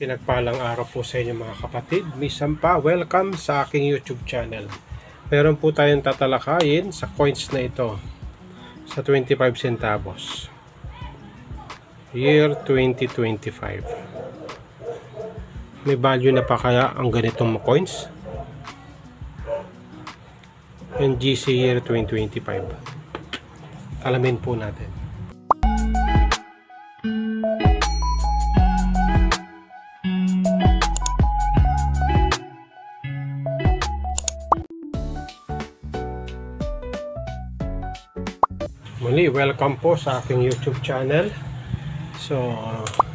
Pinagpalang araw po sa inyo mga kapatid. Misampa, welcome sa aking YouTube channel. Meron po tayong tatalakayin sa coins na ito sa 25 centavos. Year 2025. May value na pa kaya ang ganitong coins? NGC year 2025. Alamin po natin. Muli, welcome po sa aking YouTube channel. So,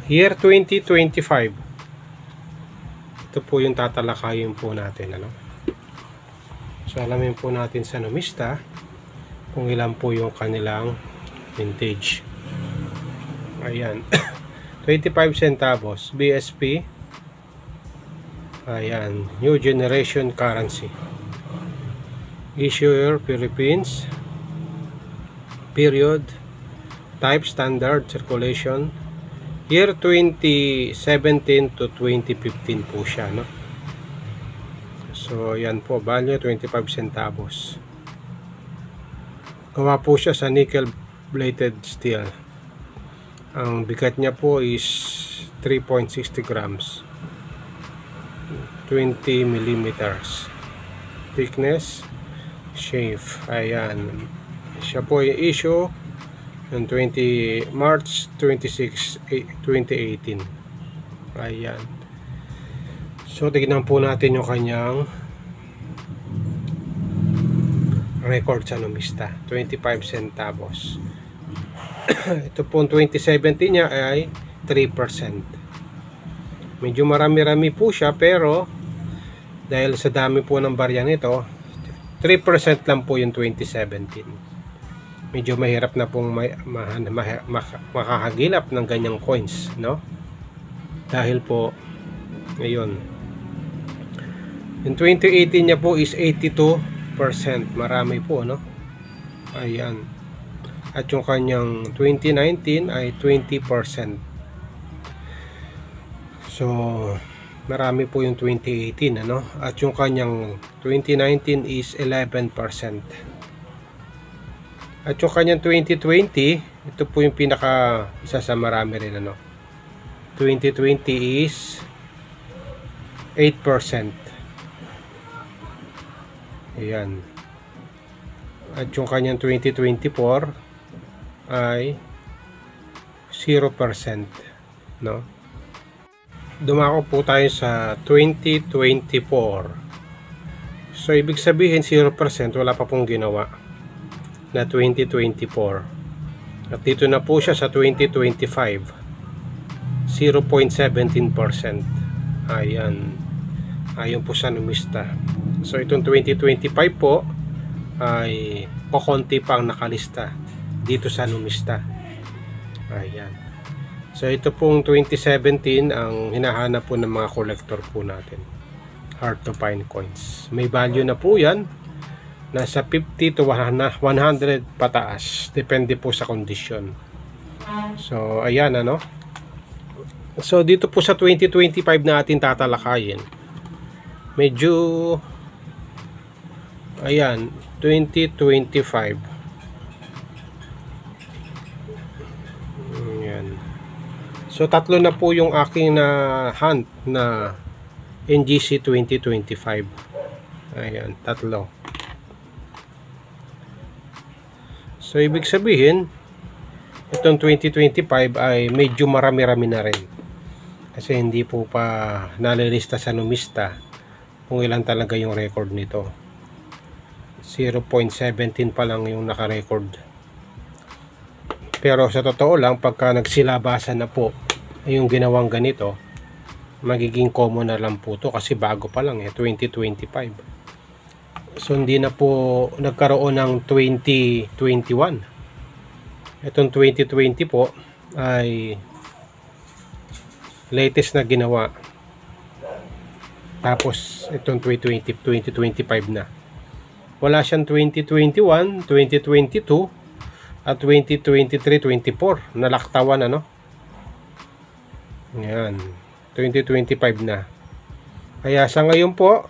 year 2025. Ito po yung tatalakayin po natin, ano? So, alamin po natin sa numista kung ilan po yung kanilang vintage. Ayan. 25 centavos BSP. Ayan, New Generation Currency. Issuer Philippines. Period, type standard circulation, year 2017 to 2015 po siya, no? So yan po, value 25 centavos. Gawa po siya sa nickel plated steel. Ang bigat niya po is 3.60 grams, 20 millimeters. Thickness, shape, ayan. Siya po yung issue ng March 26, 2018. Ayan. So, tignan po natin yung kanyang record sa numista. 25 centavos. Ito po 2017 niya ay 3%. Medyo marami-rami po siya, pero dahil sa dami po ng barya nito, 3% lang po yung 2017. Medyo mahirap na pong makakagilap ng ganyang coins, no? Dahil po ngayon yung 2018 niya po is 82%. Marami po, no? Ayan. At yung kanyang 2019 ay 20%. So marami po yung 2018, ano? At yung kanyang 2019 is 11%. At yung kanyang 2020, ito po yung pinaka isa sa marami rin, ano. 2020 is 8%. Ayan. At yung kanyang 2024 ay 0%, no. Dumako po tayo sa 2024. So ibig sabihin 0%, wala pa pong ginawa na 2024. At dito na po siya sa 2025, 0.17%. Ayan. Ayon po sa numista. So itong 2025 po ay pakonti pang nakalista dito sa numista. Ayan. So ito pong 2017 ang hinahanap po ng mga collector po natin. Hard to find coins. May value na po yan. Nasa 50 to 100 pataas. Depende po sa kondisyon. So, ayan, ano. So, dito po sa 2025 na ating tatalakayin. Medyo, ayan, 2025. Ayan. So, tatlo na po yung aking hunt na NGC 2025. Ayan, tatlo. So, ibig sabihin, itong 2025 ay medyo marami-rami na rin. Kasi hindi po pa nalilista sa numista kung ilan talaga yung record nito. 0.17 pa lang yung naka-record. Pero sa totoo lang, pagka nagsilabasan na po yung ginawang ganito, magiging common na lang po to kasi bago pa lang 2025. So hindi na po nagkaroon ng 2021. Itong 2020 po ay latest na ginawa. Tapos itong 2025 na. Wala siyang 2021, 2022 at 2023, 24 nalaktawan, ano. Yan. 2025 na. Kaya sa ngayon po,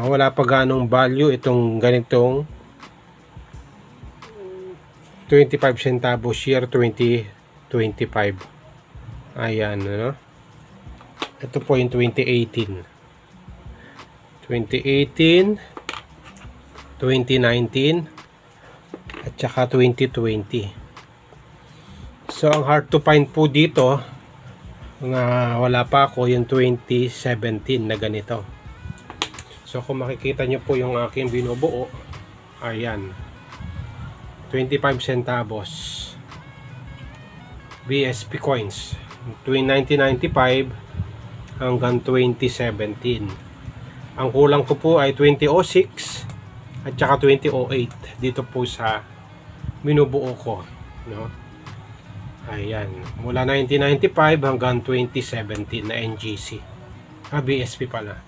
wala pa ganong value itong ganitong 25 centavos year 2025. Ayan, ano? Ito po yung 2018. 2018, 2019, at saka 2020. So, ang hard to find po dito, wala pa ako, yung 2017 na ganito. So, kung makikita nyo po yung aking binubuo, ayan, 25 centavos BSP coins, between 1995 hanggang 2017. Ang kulang ko po ay 2006 at saka 2008 dito po sa binubuo ko, no? Ayan, mula 1995 hanggang 2017 na NGC. BSP pala.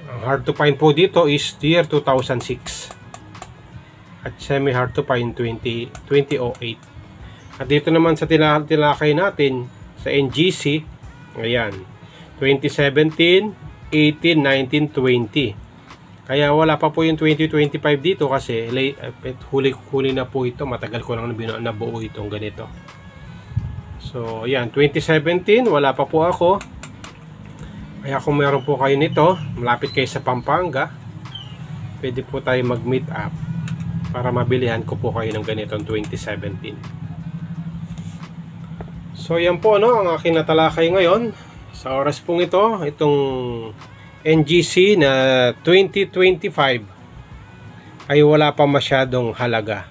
Ang hard to find po dito is year 2006 at semi hard to find 2008. At dito naman sa tinakay natin sa NGC, ayan, 2017, 18, 19, 20. Kaya wala pa po yung 2025 dito kasi huli na po ito. Matagal ko lang nabuo itong ganito. So, ayan, 2017, wala pa po ako. Kaya kung meron po kayo nito, malapit kayo sa Pampanga, pwede po tayo mag-meet up para mabilihan ko po kayo ng ganitong 2017. So, yan po, no, ang aking natalakay ngayon. Sa oras pong itong NGC na 2025 ay wala pa masyadong halaga.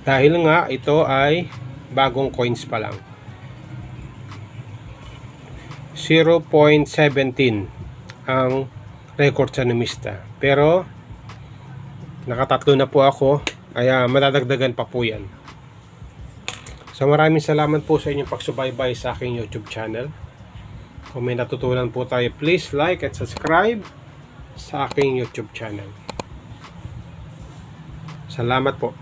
Dahil nga ito ay bagong coins pa lang. 0.17 ang record sa numista. Pero nakatatlo na po ako, kaya madadagdagan pa po yan. So maraming salamat po sa inyong pagsubaybay sa aking YouTube channel. Kung may natutunan po tayo, please like and subscribe sa aking YouTube channel. Salamat po.